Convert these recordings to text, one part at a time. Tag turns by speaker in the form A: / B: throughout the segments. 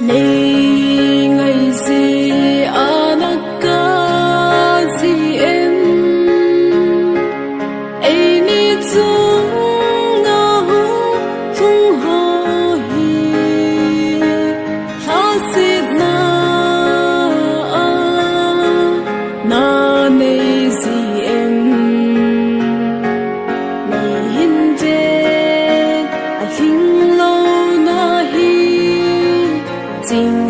A: Nay ngày gì anaka gì em ai ni chung na hu thung ho hi ha sit na na nay gì em nay hin de a hing lo na hi 今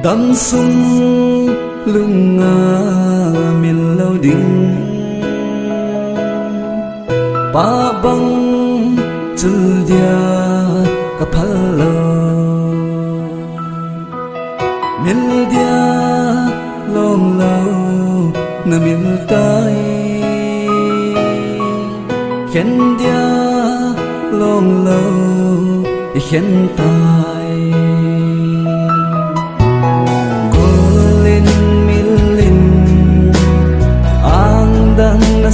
B: đắm sung lưng miền lâu đình ba băng chân dia kapalo miền dia long lâu na miền tây khen dia long lâu khen tai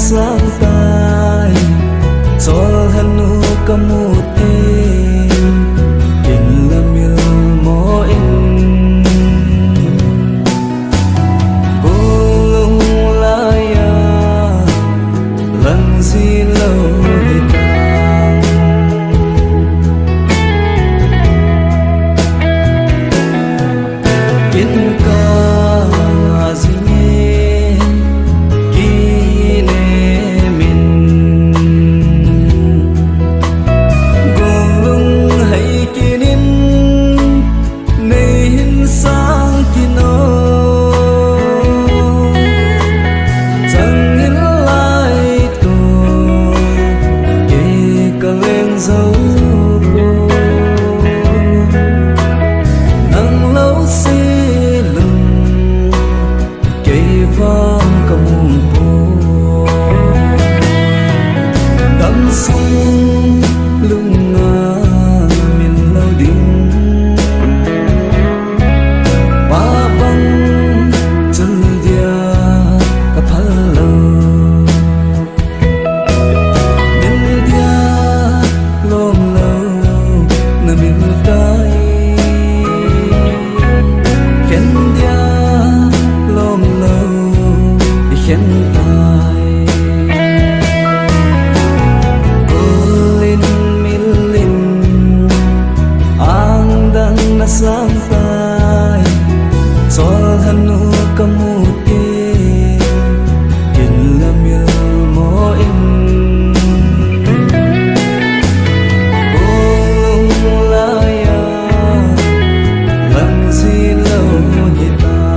B: sang tay cho hanu kamutin in la mil mo in bulung laya lang si lo hitang in ka dấu nắng lâu xí lưng cây vang cả mùng phố đắm sung lưng miền lâu đình ba băng chân dia cả phá lâu sang tay cho hanu kamutin kin la mil mo in bulung laya lang si lo hitang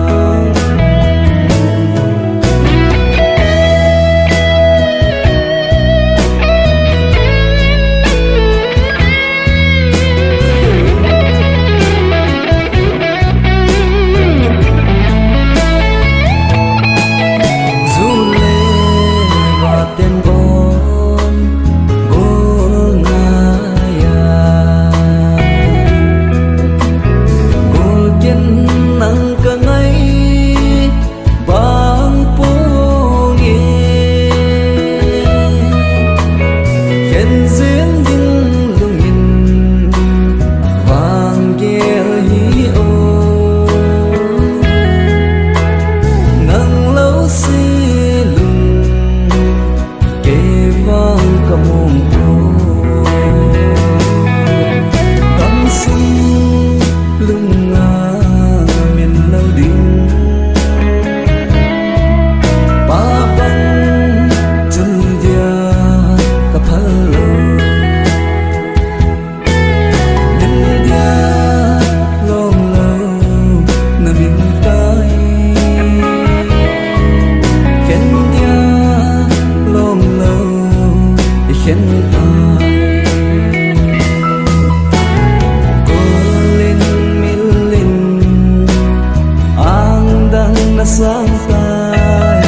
B: sang tay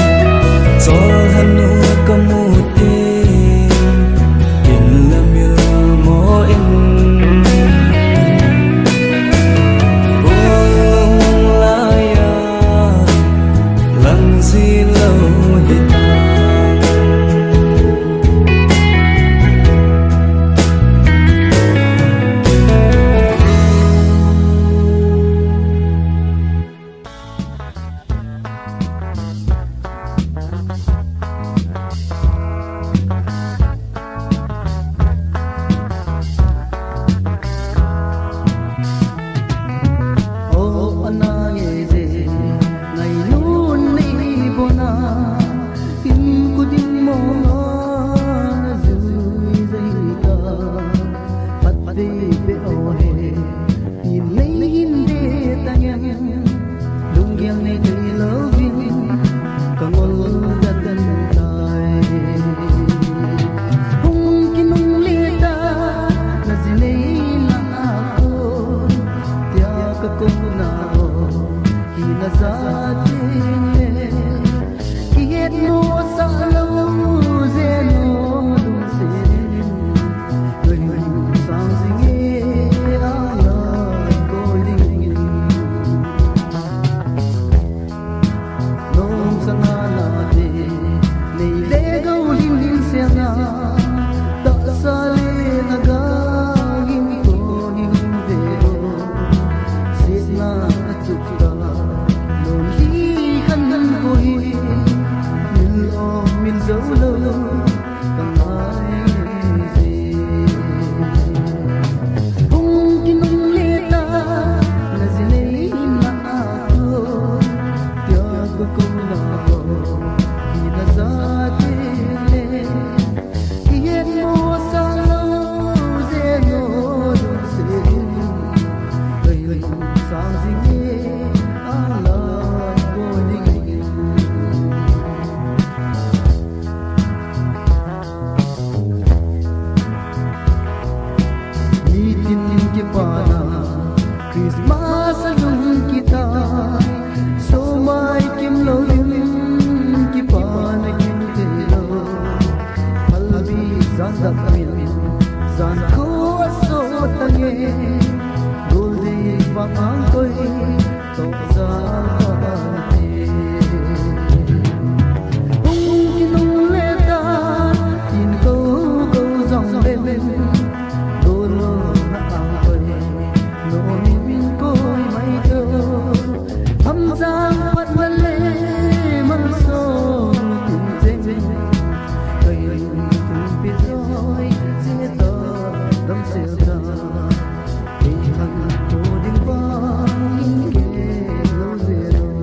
B: cho hanu kamutin kin la mil mo in bulung laya lang si lo hitang
C: Be oh hey, in lay in de ta gian khó số ta nghe đôi đi và mang tôi tóc ra thì tung khi nung lê ta tin câu câu dòng bên đôi lơ na ang tôi nỗi min côi mây thơ thăm giang vẫn vẫn lê mang sâu tình dễ cây từng biết rồi dễ tờ đắm siêu ta thì thằng cô đừng vắng kề lâu dễ đâu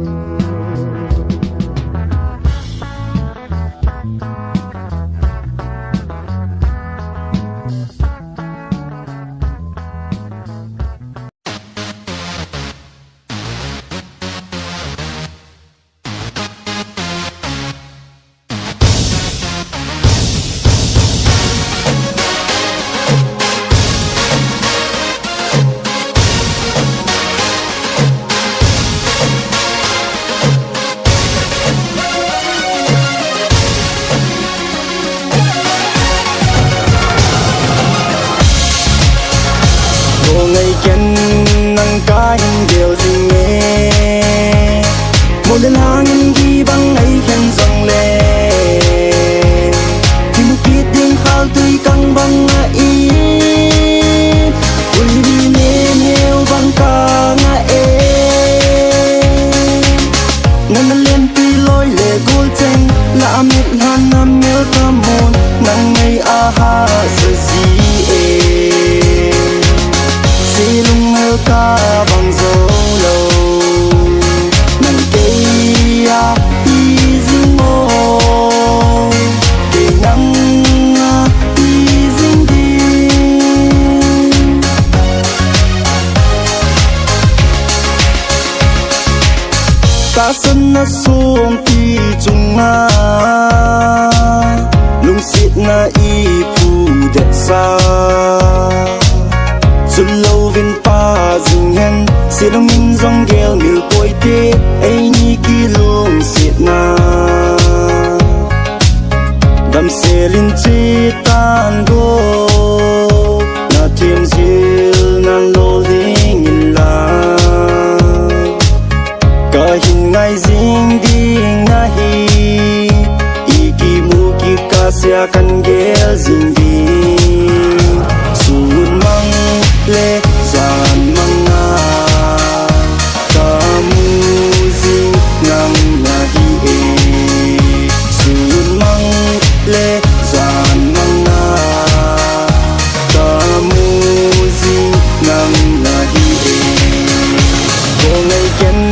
B: ngày chân nắng cá hình điều gì nghe một lần hàng ghi băng ấy khen dòng lệ thì một kiết tiếng khao tươi căng băng ý ui đi nê nêu băng ca ngã ngân lên tuy lối lệ gối tranh là miệng hàn nam nhớ tâm hồn nắng ngày ha sợ gì lung hơ ca bằng dấu lâu nắng cây đi dương mô để nắng đi dương đi ta sân na xuống thì chung lung xịt na y phù đẹp xa dù lâu viên pa dừng hen sẽ đông minh dòng gheo miêu côi tê ấy ni kỳ luôn xịt na đam sẽ linh chi tan go na thêm dil na lô linh in la cả hình ngày ding ding na hi iki mu ki ka sia kan ghel ding ding sun mang lê giàn mang na kamu zing ngang na hi e sun mang lê giàn mang na kamu zing ngang na hi e cô ngày chân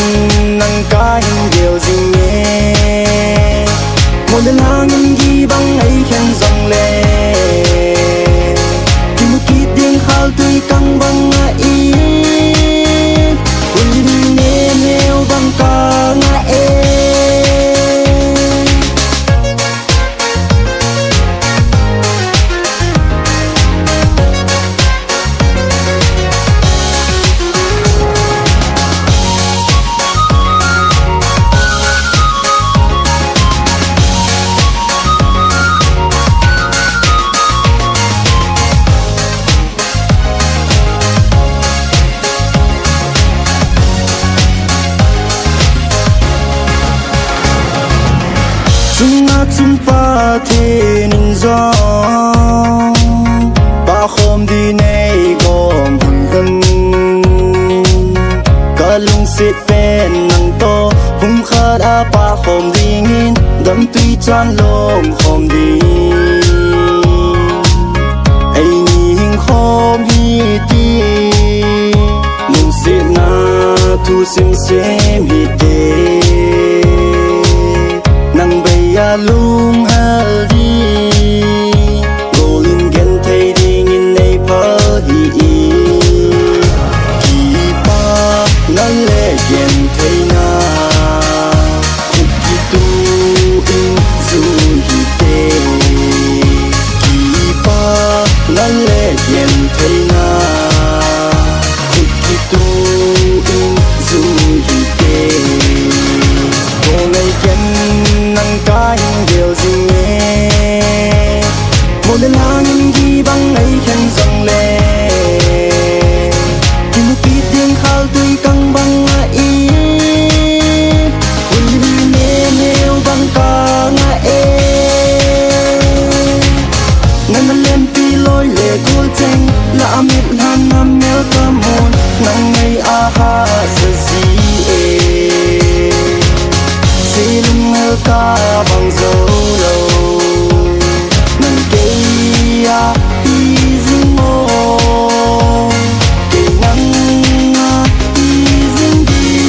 B: nắng cá hình điều gì nghe một lần hàng ghi băng ấy khen dòng lệ tươi căng băng ý ui đi nê nêu băng ca ngã chung pa thế ninh gió ba hôm đi nay gom hừng hừng cả lung xịt bên nắng to hung khát ba hôm đi nghìn đắm tuy chan lom hôm đi ấy hình hôm hi ti lung xịt na thu sim sim hi te nang bay lung hal đi golden gen thấy đi nghìn nay phơ hi kỳ pa nan lệ gen thấy na khúc kỳ tu in du hi te kỳ pa nan lệ gen thấy na khúc kỳ tu in du hi te cô ngày gen nắng cá điều gì nghe một lần hàng ghi băng ấy khen chênh lạ miệt han nam mèo tâm hồn nắng ngày a ha giờ gì si lung ngơ ca bằng dấu lâu nắng cây a đi dương mô cây nắng a đi dương đi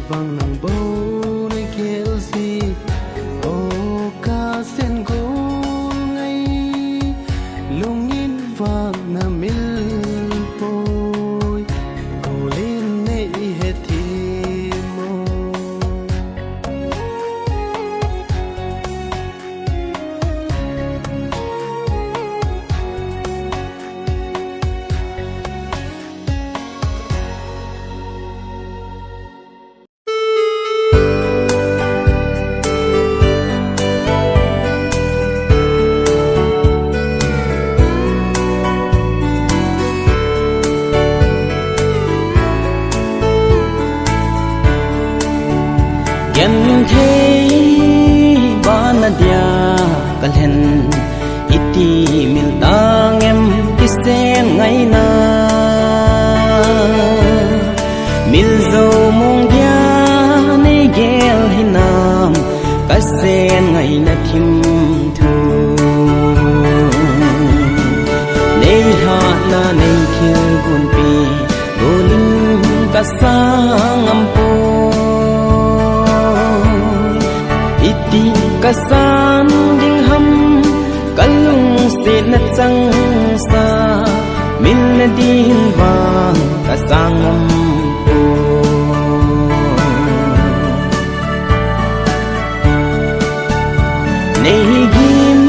C: vang nàng bầu nơi kia gì
D: kal hen iti mil tang em kisen ngai na mil zo mong ya nei gel hinam kasen ngai na thim thu nei ha na nei khil gun pi golin kasang ampo iti kasan ding ham kalung se na chang sa min na din wang kasang ampo nei gin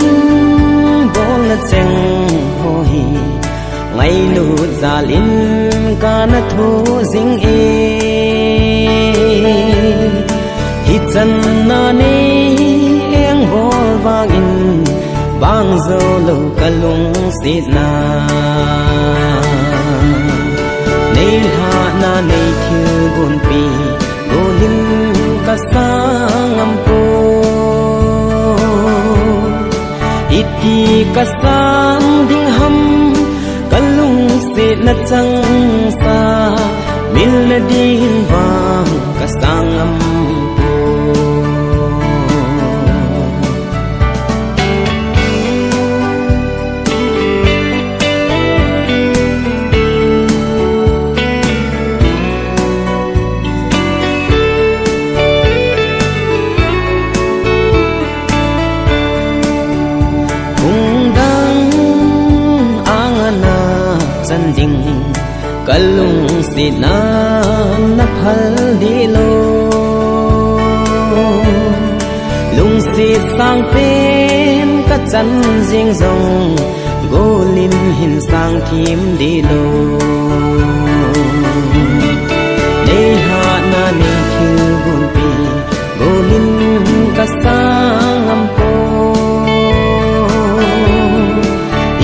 D: bol na cheng ho hi ngai lu zalin ka na thu jing e hi chan na ne eng bol wang in bang zo lo kalung si na nei ha na nei thiu gun pi golin ka sang ampo iti ka sang ding ham kalung se na chang sa mil na din wang ka sang ampo kalung si na na phal di lo lung si sang pen ka chan jing zong golin hin sang thim di lo nei ha na nei thiu gun pi golin ka sang ampo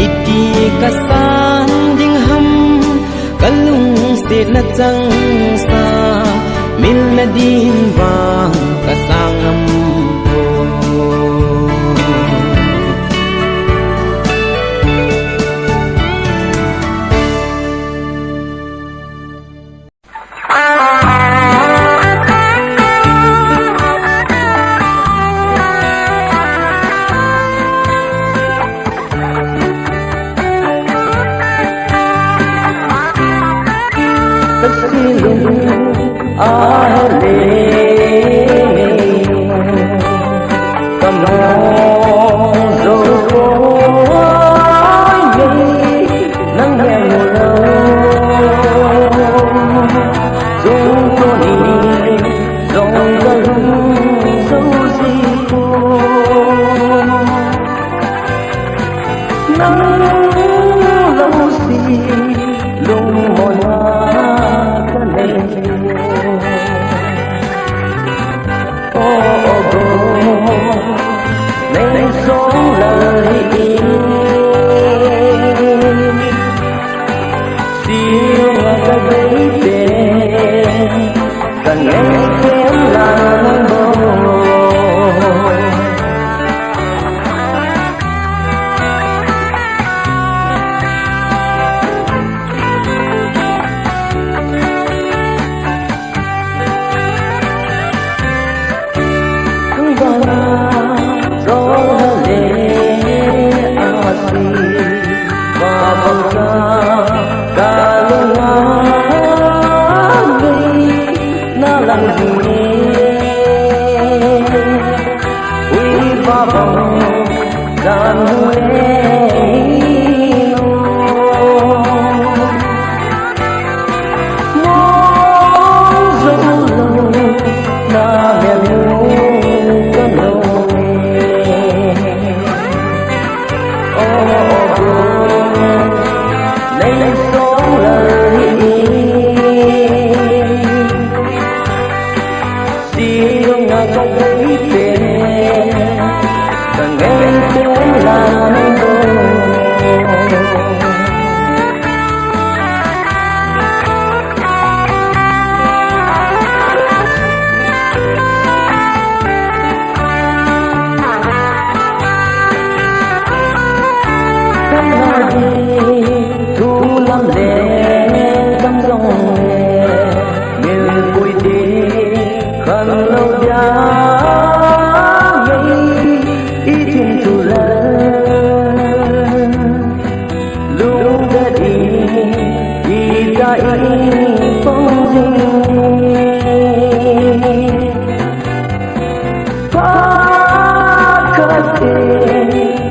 D: iti ka sang ding ham kalung se na chang sa min na din wang ka sang ampo đam lệ đam lòng lệ miền quê đi khăn lâu giá ngây ý thiên tu lên lúc đã đi ta ý phong dinh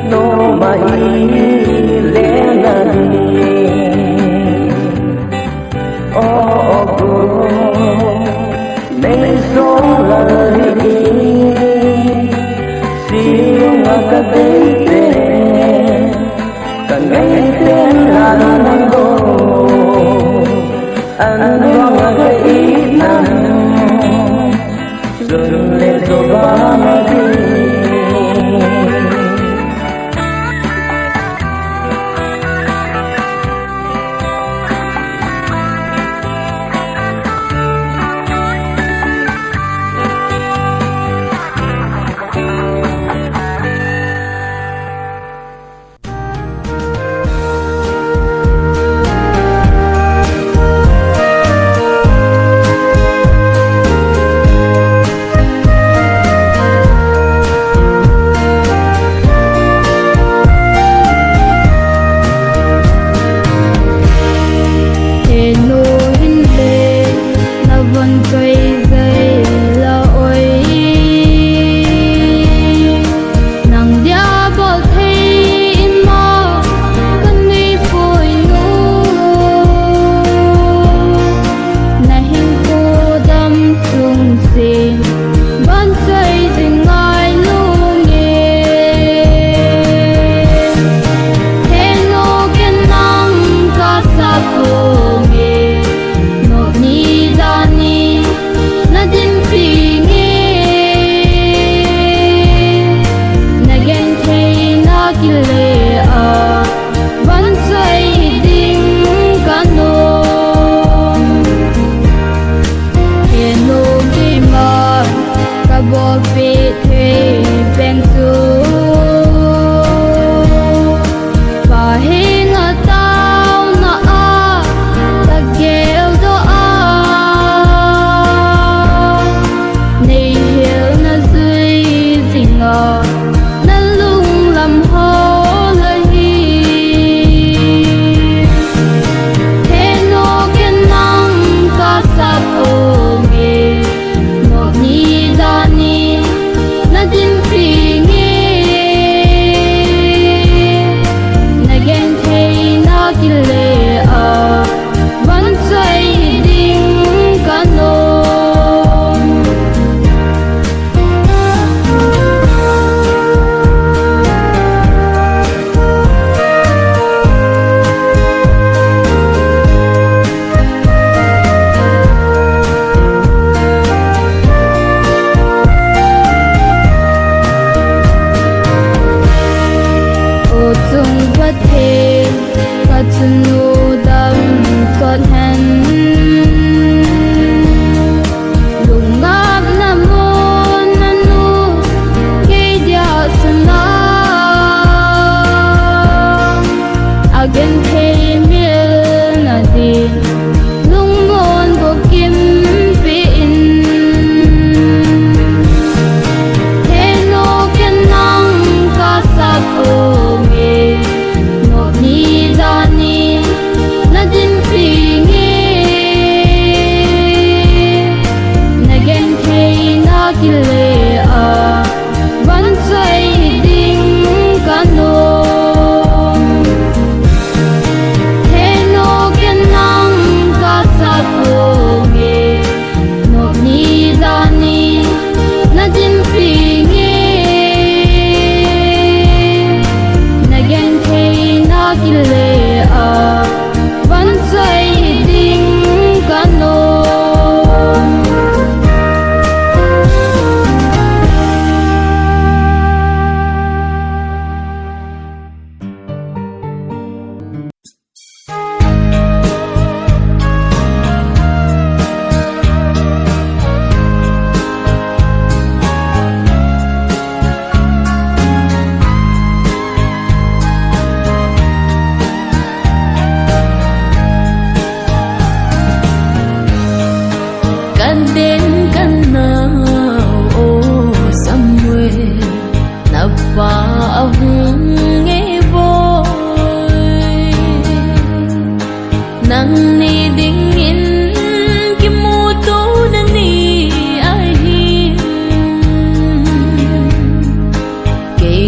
D: no mai lena oh go nei song la li siung ka te kan ngai ten la nang go an wang ka i nan sun le so ba ma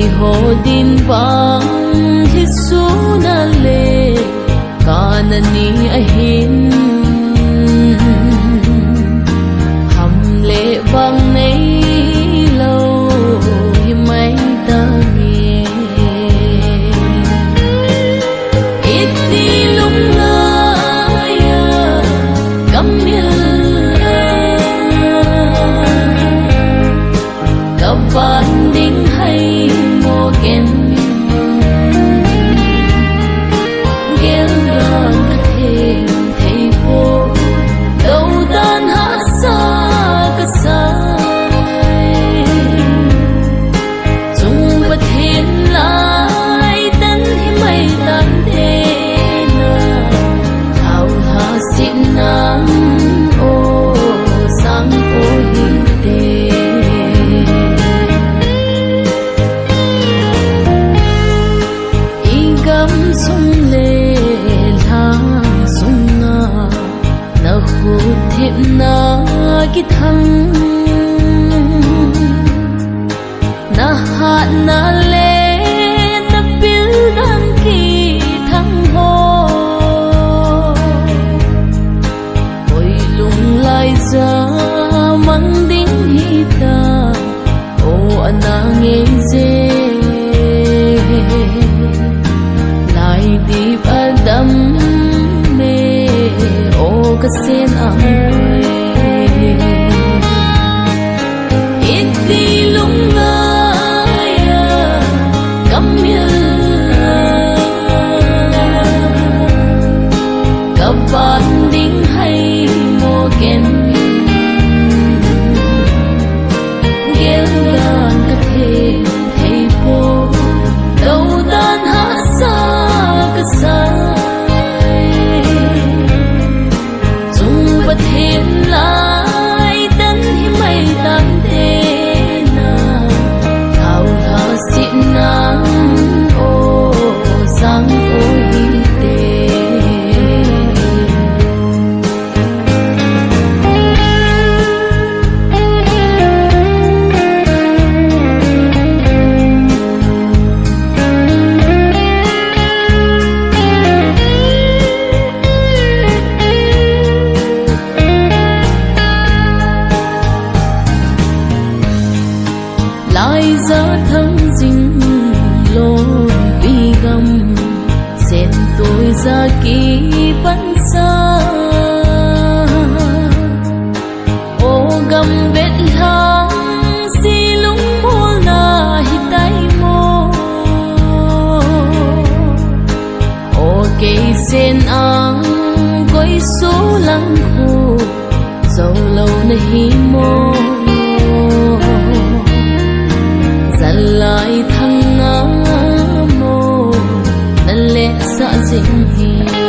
A: hồ din vang hi su na le kanani ahin ham le vang nei lâu hi mai ta nghe ít đi lung la ya cắm các bạn đinh hay mô ken ghé gần các thềm thầy vô đâu tan hạ xa cả sai chung vật thiên lại tân hi mây tan thế na thảo hà xin nắng ô sáng phố hi tê sung lê lang sung na khu thiện na ki thăng na hạ na lê na bil dan ki thăng ho ôi lung lai ra mang đinh hi ta ô ana nghe dê đi adam me o kasen ang ít đi lung ya kamil các bạn đinh hay mô ken ghé gan các thềm thầy vô đâu tan hạ xa chung vật thiên lại tân hi mây tan thế na thảo hà xin nắng ô sáng phố hi tê lại ra thăng dinh lối vì gầm xen tôi ra kỳ bắn xa ô gầm vết lang xi lung mô na hi tay mô ô cây sen ang quay số lăng khu dầu lâu na hi mô lại thăng ngã mô năn lẽ xa dinh hi